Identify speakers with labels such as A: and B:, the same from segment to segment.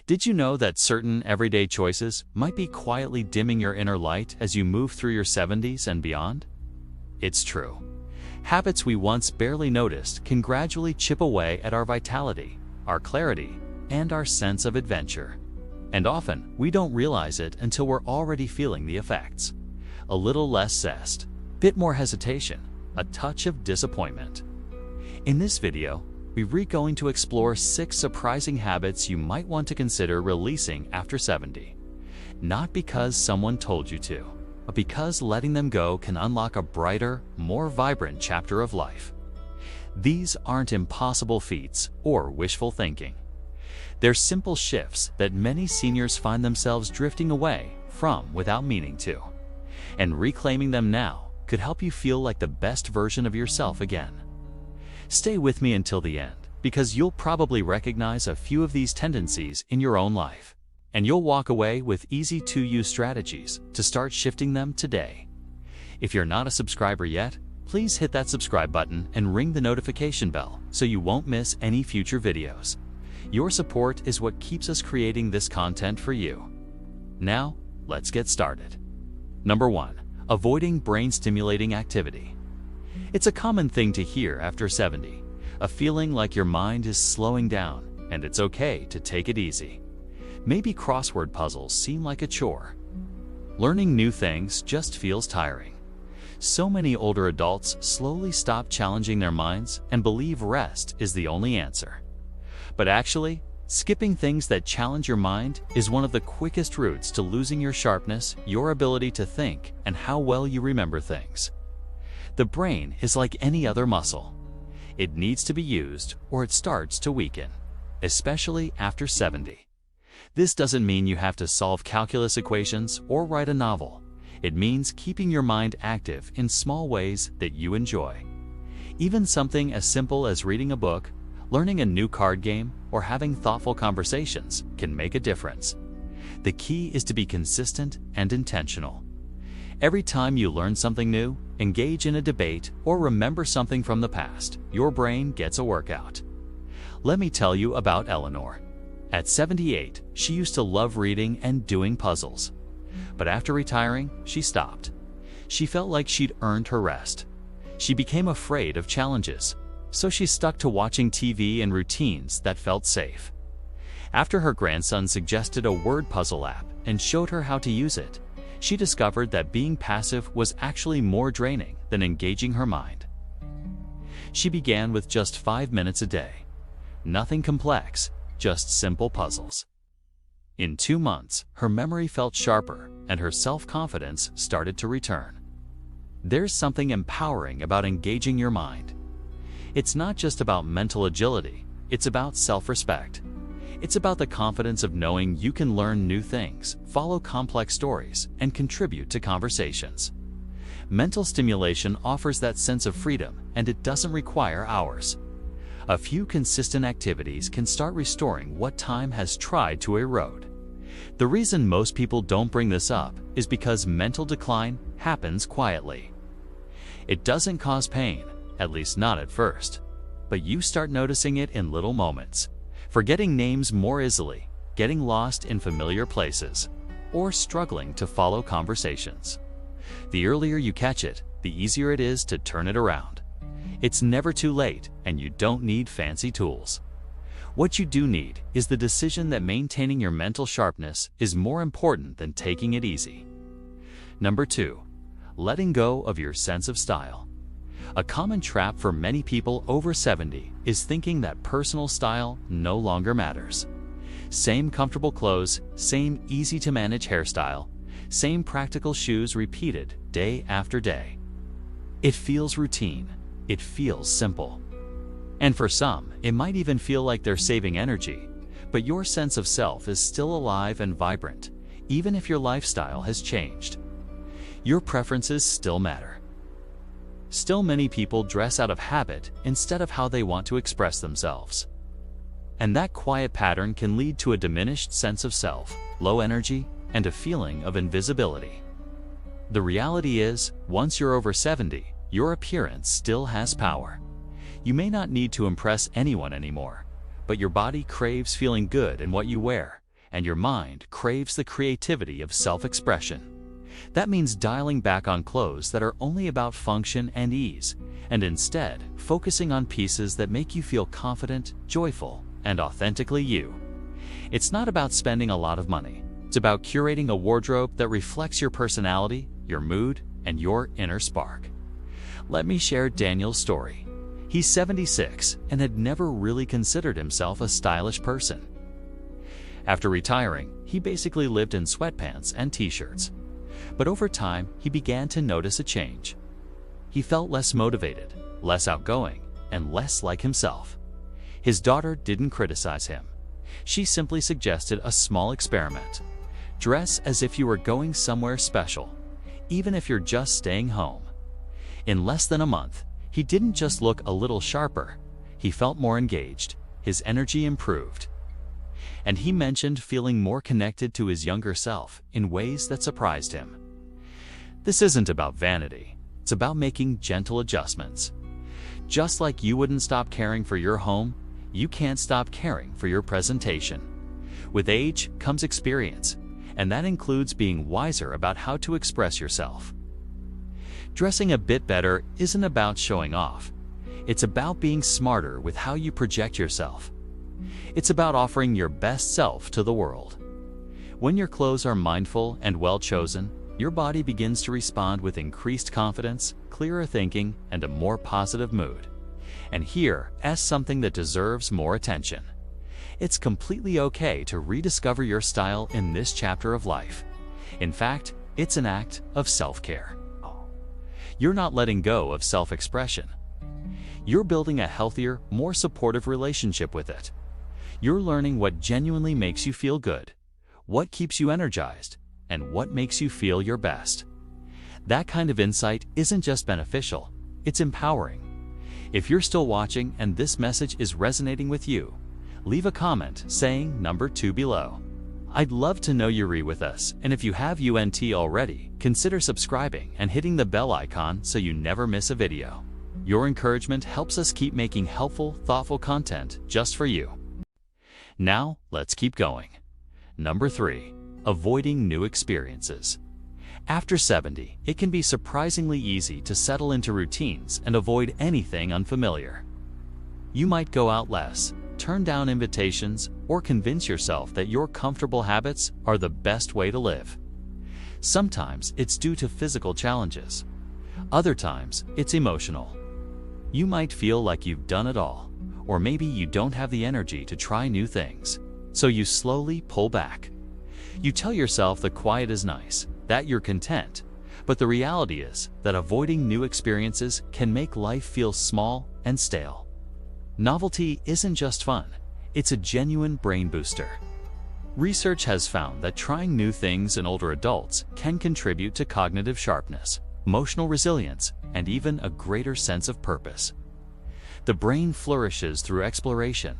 A: Did you know that certain everyday choices might be quietly dimming your inner light as you move through your 70s and beyond? It's true. Habits we once barely noticed can gradually chip away at our vitality, our clarity, and our sense of adventure. And often, we don't realize it until we're already feeling the effects. A little less zest, bit more hesitation, a touch of disappointment. In this video, we're going to explore 6 surprising habits you might want to consider releasing after 70. Not because someone told you to, but because letting them go can unlock a brighter, more vibrant chapter of life. These aren't impossible feats or wishful thinking. They're simple shifts that many seniors find themselves drifting away from without meaning to. And reclaiming them now could help you feel like the best version of yourself again. Stay with me until the end, because you'll probably recognize a few of these tendencies in your own life, and you'll walk away with easy-to-use strategies to start shifting them today. If you're not a subscriber yet, please hit that subscribe button and ring the notification bell so you won't miss any future videos. Your support is what keeps us creating this content for you. Now, let's get started. Number 1. Avoiding brain-stimulating activity. It's a common thing to hear after 70, a feeling like your mind is slowing down, and it's okay to take it easy. Maybe crossword puzzles seem like a chore. Learning new things just feels tiring. So many older adults slowly stop challenging their minds and believe rest is the only answer. But actually, skipping things that challenge your mind is one of the quickest routes to losing your sharpness, your ability to think, and how well you remember things. The brain is like any other muscle. It needs to be used or it starts to weaken, especially after 70. This doesn't mean you have to solve calculus equations or write a novel. It means keeping your mind active in small ways that you enjoy. Even something as simple as reading a book, learning a new card game, or having thoughtful conversations can make a difference. The key is to be consistent and intentional. Every time you learn something new, engage in a debate, or remember something from the past, your brain gets a workout. Let me tell you about Eleanor. At 78, she used to love reading and doing puzzles. But after retiring, she stopped. She felt like she'd earned her rest. She became afraid of challenges, so she stuck to watching TV and routines that felt safe. After her grandson suggested a word puzzle app and showed her how to use it, she discovered that being passive was actually more draining than engaging her mind. She began with just 5 minutes a day. Nothing complex, just simple puzzles. In 2 months, her memory felt sharper and her self-confidence started to return. There's something empowering about engaging your mind. It's not just about mental agility, it's about self-respect. It's about the confidence of knowing you can learn new things, follow complex stories, and contribute to conversations. Mental stimulation offers that sense of freedom, and it doesn't require hours. A few consistent activities can start restoring what time has tried to erode. The reason most people don't bring this up is because mental decline happens quietly. It doesn't cause pain, at least not at first, but you start noticing it in little moments. Forgetting names more easily, getting lost in familiar places, or struggling to follow conversations. The earlier you catch it, the easier it is to turn it around. It's never too late, and you don't need fancy tools. What you do need is the decision that maintaining your mental sharpness is more important than taking it easy. Number 2. Letting go of your sense of style. A common trap for many people over 70 is thinking that personal style no longer matters. Same comfortable clothes, same easy-to-manage hairstyle, same practical shoes repeated day after day. It feels routine. It feels simple. And for some, it might even feel like they're saving energy, but your sense of self is still alive and vibrant, even if your lifestyle has changed. Your preferences still matter. Still, many people dress out of habit instead of how they want to express themselves. And that quiet pattern can lead to a diminished sense of self, low energy, and a feeling of invisibility. The reality is, once you're over 70, your appearance still has power. You may not need to impress anyone anymore, but your body craves feeling good in what you wear, and your mind craves the creativity of self-expression. That means dialing back on clothes that are only about function and ease, and instead focusing on pieces that make you feel confident, joyful, and authentically you. It's not about spending a lot of money. It's about curating a wardrobe that reflects your personality, your mood, and your inner spark. Let me share Daniel's story. He's 76 and had never really considered himself a stylish person. After retiring, he basically lived in sweatpants and t-shirts. But over time, he began to notice a change. He felt less motivated, less outgoing, and less like himself. His daughter didn't criticize him. She simply suggested a small experiment. Dress as if you were going somewhere special, even if you're just staying home. In less than a month, he didn't just look a little sharper, he felt more engaged, his energy improved. And he mentioned feeling more connected to his younger self in ways that surprised him. This isn't about vanity, it's about making gentle adjustments. Just like you wouldn't stop caring for your home, you can't stop caring for your presentation. With age comes experience, and that includes being wiser about how to express yourself. Dressing a bit better isn't about showing off. It's about being smarter with how you project yourself. It's about offering your best self to the world. When your clothes are mindful and well chosen, your body begins to respond with increased confidence, clearer thinking, and a more positive mood. And here is something that deserves more attention. It's completely okay to rediscover your style in this chapter of life. In fact, it's an act of self-care. You're not letting go of self-expression. You're building a healthier, more supportive relationship with it. You're learning what genuinely makes you feel good, what keeps you energized, and what makes you feel your best. That kind of insight isn't just beneficial, it's empowering. If you're still watching and this message is resonating with you, leave a comment saying number 2 below. I'd love to know you agree with us, and if you have UNT already, consider subscribing and hitting the bell icon so you never miss a video. Your encouragement helps us keep making helpful, thoughtful content just for you. Now, let's keep going. Number 3. Avoiding new experiences. After 70, it can be surprisingly easy to settle into routines and avoid anything unfamiliar. You might go out less, turn down invitations, or convince yourself that your comfortable habits are the best way to live. Sometimes it's due to physical challenges. Other times, it's emotional. You might feel like you've done it all, or maybe you don't have the energy to try new things, so you slowly pull back. You tell yourself the quiet is nice, that you're content, but the reality is that avoiding new experiences can make life feel small and stale. Novelty isn't just fun, it's a genuine brain booster. Research has found that trying new things in older adults can contribute to cognitive sharpness, emotional resilience, and even a greater sense of purpose. The brain flourishes through exploration,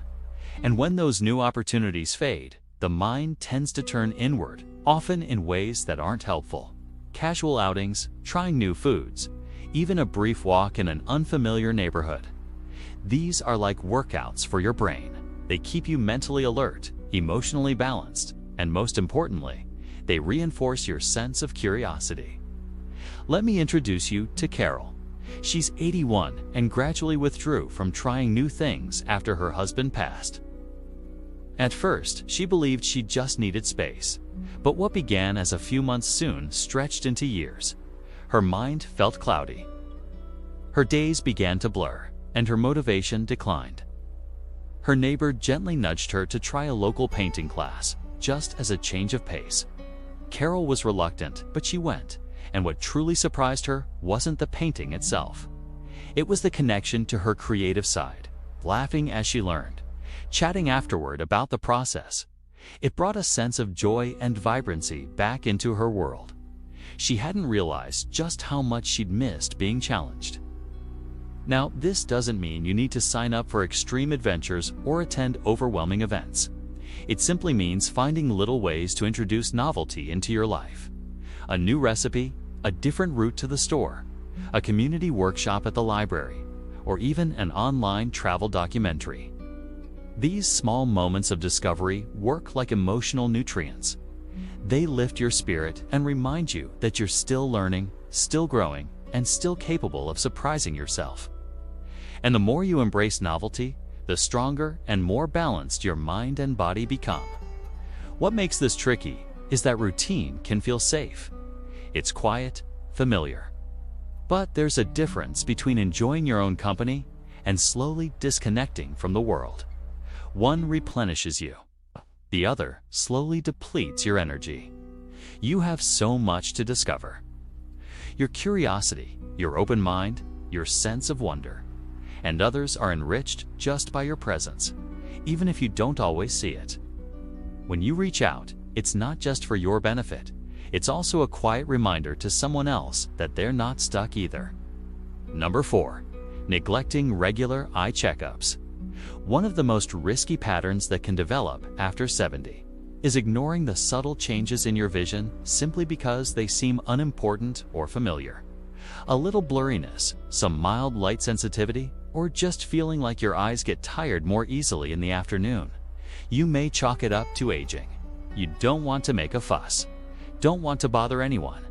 A: and when those new opportunities fade, the mind tends to turn inward, often in ways that aren't helpful. Casual outings, trying new foods, even a brief walk in an unfamiliar neighborhood. These are like workouts for your brain. They keep you mentally alert, emotionally balanced, and most importantly, they reinforce your sense of curiosity. Let me introduce you to Carol. She's 81 and gradually withdrew from trying new things after her husband passed. At first, she believed she just needed space, but what began as a few months soon stretched into years. Her mind felt cloudy. Her days began to blur, and her motivation declined. Her neighbor gently nudged her to try a local painting class, just as a change of pace. Carol was reluctant, but she went, and what truly surprised her wasn't the painting itself. It was the connection to her creative side, laughing as she learned, chatting afterward about the process. It brought a sense of joy and vibrancy back into her world. She hadn't realized just how much she'd missed being challenged. Now, this doesn't mean you need to sign up for extreme adventures or attend overwhelming events. It simply means finding little ways to introduce novelty into your life. A new recipe, a different route to the store, a community workshop at the library, or even an online travel documentary. These small moments of discovery work like emotional nutrients. They lift your spirit and remind you that you're still learning, still growing, and still capable of surprising yourself. And the more you embrace novelty, the stronger and more balanced your mind and body become. What makes this tricky is that routine can feel safe. It's quiet, familiar. But there's a difference between enjoying your own company and slowly disconnecting from the world. One replenishes you. The other slowly depletes your energy. You have so much to discover. Your curiosity, your open mind, your sense of wonder. And others are enriched just by your presence, even if you don't always see it. When you reach out, it's not just for your benefit. It's also a quiet reminder to someone else that they're not stuck either. Number 4. Neglecting regular eye checkups. One of the most risky patterns that can develop after 70 is ignoring the subtle changes in your vision simply because they seem unimportant or familiar. A little blurriness, some mild light sensitivity, or just feeling like your eyes get tired more easily in the afternoon. You may chalk it up to aging. You don't want to make a fuss, don't want to bother anyone.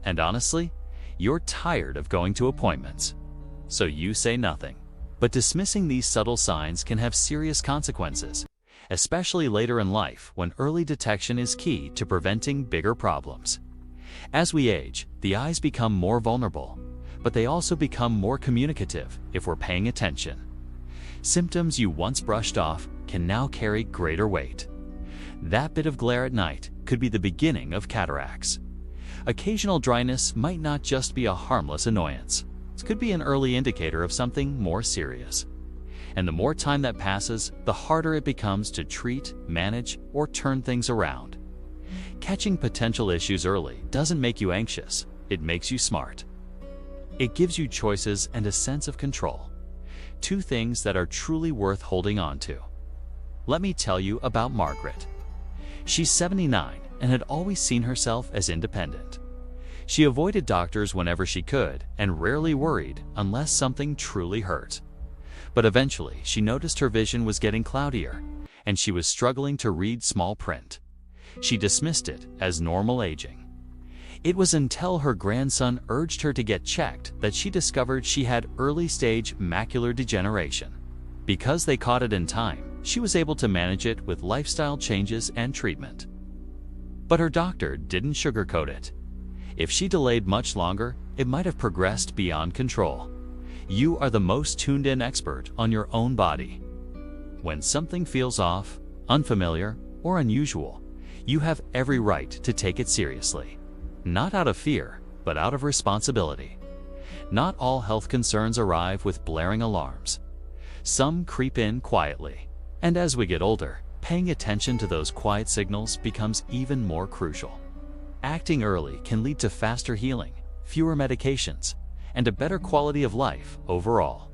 A: And honestly, you're tired of going to appointments. So you say nothing. But dismissing these subtle signs can have serious consequences, especially later in life when early detection is key to preventing bigger problems. As we age, the eyes become more vulnerable, but they also become more communicative if we're paying attention. Symptoms you once brushed off can now carry greater weight. That bit of glare at night could be the beginning of cataracts. Occasional dryness might not just be a harmless annoyance. It could be an early indicator of something more serious. And the more time that passes, the harder it becomes to treat, manage, or turn things around. Catching potential issues early doesn't make you anxious, it makes you smart. It gives you choices and a sense of control. Two things that are truly worth holding on to. Let me tell you about Margaret. She's 79 and had always seen herself as independent. She avoided doctors whenever she could and rarely worried unless something truly hurt. But eventually, she noticed her vision was getting cloudier, and she was struggling to read small print. She dismissed it as normal aging. It was until her grandson urged her to get checked that she discovered she had early-stage macular degeneration. Because they caught it in time, she was able to manage it with lifestyle changes and treatment. But her doctor didn't sugarcoat it. If she delayed much longer, it might have progressed beyond control. You are the most tuned-in expert on your own body. When something feels off, unfamiliar, or unusual, you have every right to take it seriously. Not out of fear, but out of responsibility. Not all health concerns arrive with blaring alarms. Some creep in quietly. And as we get older, paying attention to those quiet signals becomes even more crucial. Acting early can lead to faster healing, fewer medications, and a better quality of life overall.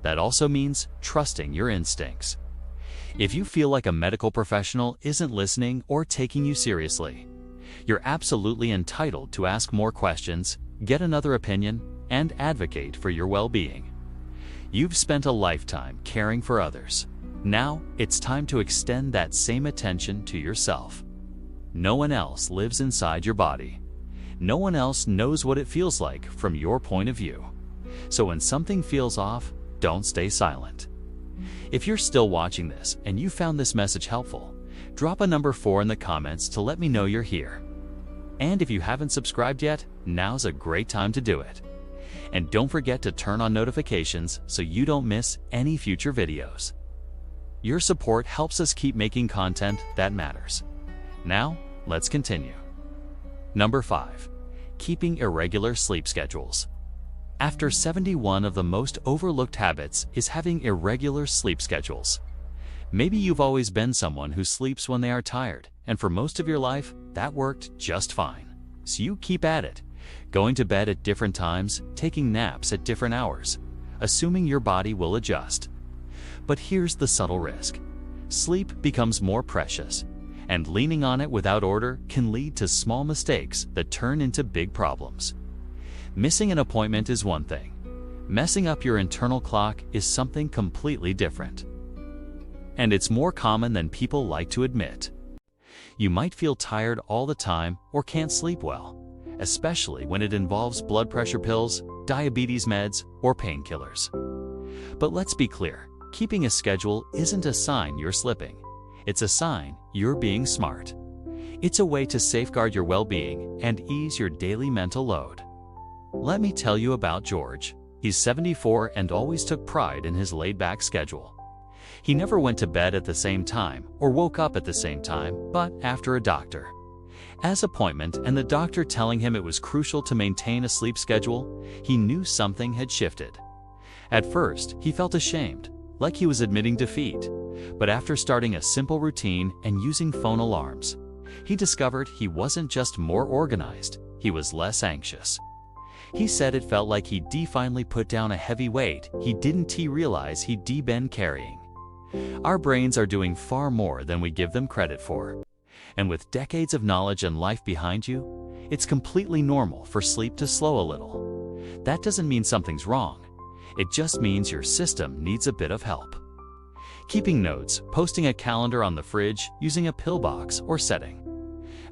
A: That also means trusting your instincts. If you feel like a medical professional isn't listening or taking you seriously, you're absolutely entitled to ask more questions, get another opinion, and advocate for your well-being. You've spent a lifetime caring for others. Now, it's time to extend that same attention to yourself. No one else lives inside your body. No one else knows what it feels like from your point of view. So when something feels off, don't stay silent. If you're still watching this and you found this message helpful, drop a number 4 in the comments to let me know you're here. And if you haven't subscribed yet, now's a great time to do it. And don't forget to turn on notifications so you don't miss any future videos. Your support helps us keep making content that matters. Now, let's continue. Number 5. Keeping irregular sleep schedules. After 71 of the most overlooked habits is having irregular sleep schedules. Maybe you've always been someone who sleeps when they are tired, and for most of your life, that worked just fine. So you keep at it, going to bed at different times, taking naps at different hours, assuming your body will adjust. But here's the subtle risk. Sleep becomes more precious, and leaning on it without order can lead to small mistakes that turn into big problems. Missing an appointment is one thing. Messing up your internal clock is something completely different. and it's more common than people like to admit. You might feel tired all the time or can't sleep well, especially when it involves blood pressure pills, diabetes meds, or painkillers. But let's be clear, keeping a schedule isn't a sign you're slipping. It's a sign you're being smart. It's a way to safeguard your well-being and ease your daily mental load. Let me tell you about George. He's 74 and always took pride in his laid-back schedule. He never went to bed at the same time or woke up at the same time, but after a doctor's appointment and the doctor telling him it was crucial to maintain a sleep schedule, he knew something had shifted. At first, he felt ashamed, like he was admitting defeat. But after starting a simple routine and using phone alarms, he discovered he wasn't just more organized, he was less anxious. He said it felt like he'd finally put down a heavy weight he didn't realize he'd been carrying. Our brains are doing far more than we give them credit for. And with decades of knowledge and life behind you, it's completely normal for sleep to slow a little. That doesn't mean something's wrong. It just means your system needs a bit of help. Keeping notes, posting a calendar on the fridge, using a pillbox, or setting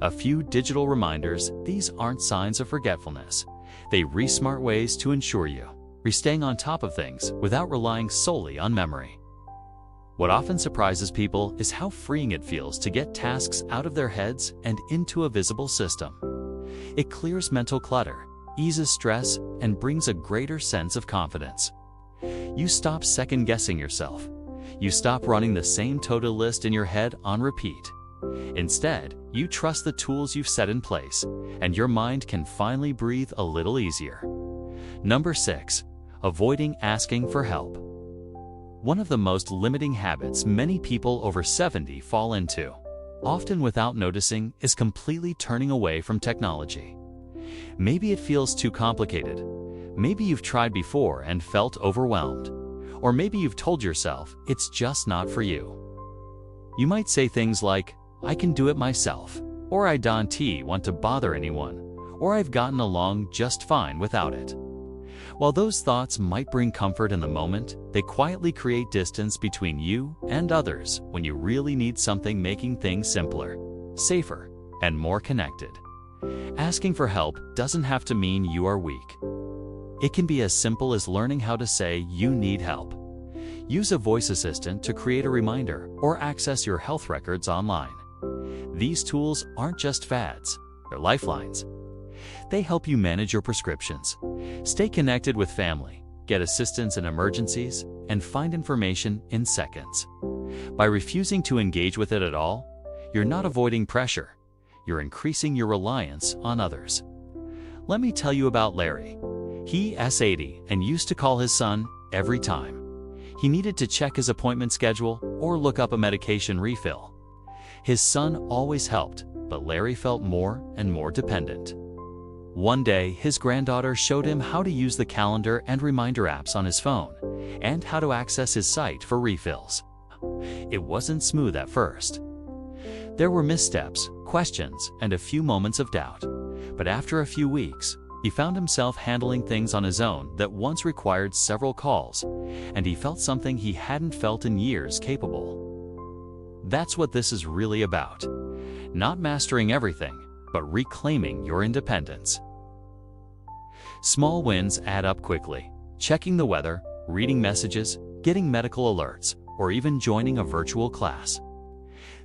A: a few digital reminders, these aren't signs of forgetfulness. They're smart ways to ensure you're staying on top of things without relying solely on memory. What often surprises people is how freeing it feels to get tasks out of their heads and into a visible system. It clears mental clutter, eases stress, and brings a greater sense of confidence. You stop second-guessing yourself. You stop running the same to-do list in your head on repeat. Instead, you trust the tools you've set in place, and your mind can finally breathe a little easier. Number 6. Avoiding asking for help. One of the most limiting habits many people over 70 fall into, often without noticing, is completely turning away from technology. Maybe it feels too complicated. Maybe you've tried before and felt overwhelmed. Or maybe you've told yourself it's just not for you. You might say things like, "I can do it myself," or "I don't want to bother anyone," or "I've gotten along just fine without it." While those thoughts might bring comfort in the moment, they quietly create distance between you and others when you really need something making things simpler, safer, and more connected. Asking for help doesn't have to mean you are weak. It can be as simple as learning how to say you need help. Use a voice assistant to create a reminder or access your health records online. These tools aren't just fads, they're lifelines. They help you manage your prescriptions, stay connected with family, get assistance in emergencies, and find information in seconds. By refusing to engage with it at all, you're not avoiding pressure, you're increasing your reliance on others. Let me tell you about Larry. He's 80 and used to call his son every time he needed to check his appointment schedule or look up a medication refill. His son always helped, but Larry felt more and more dependent. One day, his granddaughter showed him how to use the calendar and reminder apps on his phone, and how to access his site for refills. It wasn't smooth at first. There were missteps, questions, and a few moments of doubt. But after a few weeks, he found himself handling things on his own that once required several calls, and he felt something he hadn't felt in years capable. That's what this is really about. Not mastering everything, but reclaiming your independence. Small wins add up quickly. Checking the weather, reading messages, getting medical alerts, or even joining a virtual class.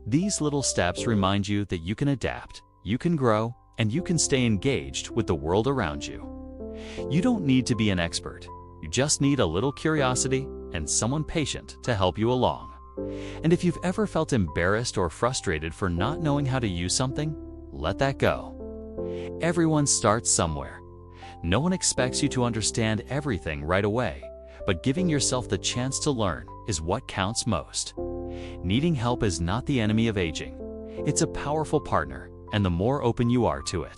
A: These little steps remind you that you can adapt, you can grow, and you can stay engaged with the world around you. You don't need to be an expert. You just need a little curiosity and someone patient to help you along. And if you've ever felt embarrassed or frustrated for not knowing how to use something, let that go. Everyone starts somewhere. No one expects you to understand everything right away, but giving yourself the chance to learn is what counts most. Needing help is not the enemy of aging. It's a powerful partner, and the more open you are to it,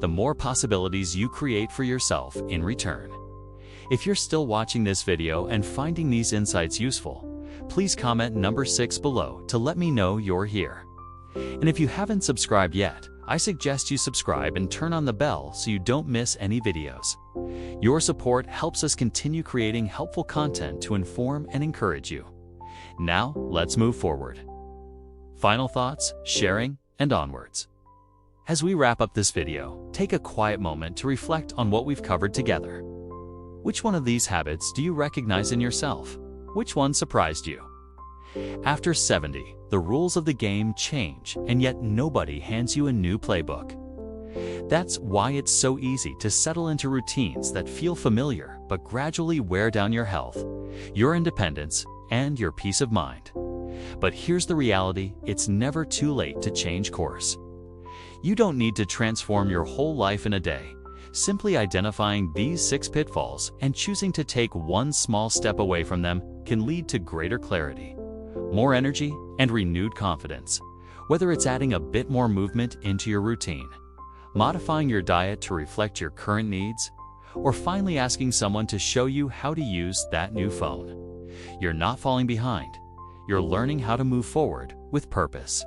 A: the more possibilities you create for yourself in return. If you're still watching this video and finding these insights useful, please comment number 6 below to let me know you're here. And if you haven't subscribed yet, I suggest you subscribe and turn on the bell so you don't miss any videos. Your support helps us continue creating helpful content to inform and encourage you. Now, let's move forward. Final thoughts, sharing, and onwards. As we wrap up this video, take a quiet moment to reflect on what we've covered together. Which one of these habits do you recognize in yourself? Which one surprised you? After 70, the rules of the game change, and yet nobody hands you a new playbook. That's why it's so easy to settle into routines that feel familiar but gradually wear down your health, your independence, and your peace of mind. But here's the reality: it's never too late to change course. You don't need to transform your whole life in a day. Simply identifying these 6 pitfalls and choosing to take one small step away from them can lead to greater clarity, more energy, and renewed confidence. Whether it's adding a bit more movement into your routine, modifying your diet to reflect your current needs, or finally asking someone to show you how to use that new phone, you're not falling behind. You're learning how to move forward with purpose.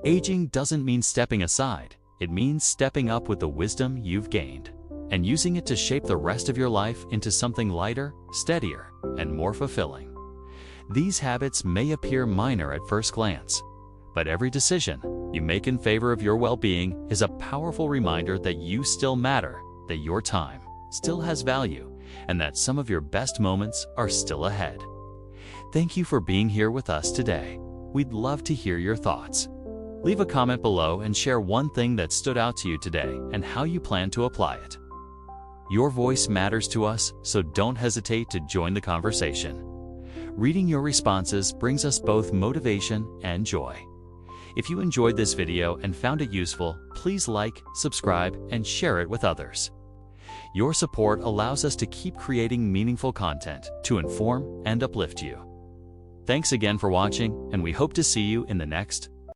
A: Aging doesn't mean stepping aside. It means stepping up with the wisdom you've gained and using it to shape the rest of your life into something lighter, steadier, and more fulfilling. These habits may appear minor at first glance, but every decision you make in favor of your well-being is a powerful reminder that you still matter, that your time still has value, and that some of your best moments are still ahead. Thank you for being here with us today. We'd love to hear your thoughts. Leave a comment below and share one thing that stood out to you today and how you plan to apply it. Your voice matters to us, so don't hesitate to join the conversation. Reading your responses brings us both motivation and joy. If you enjoyed this video and found it useful, please like, subscribe, and share it with others. Your support allows us to keep creating meaningful content to inform and uplift you. Thanks again for watching, and we hope to see you in the next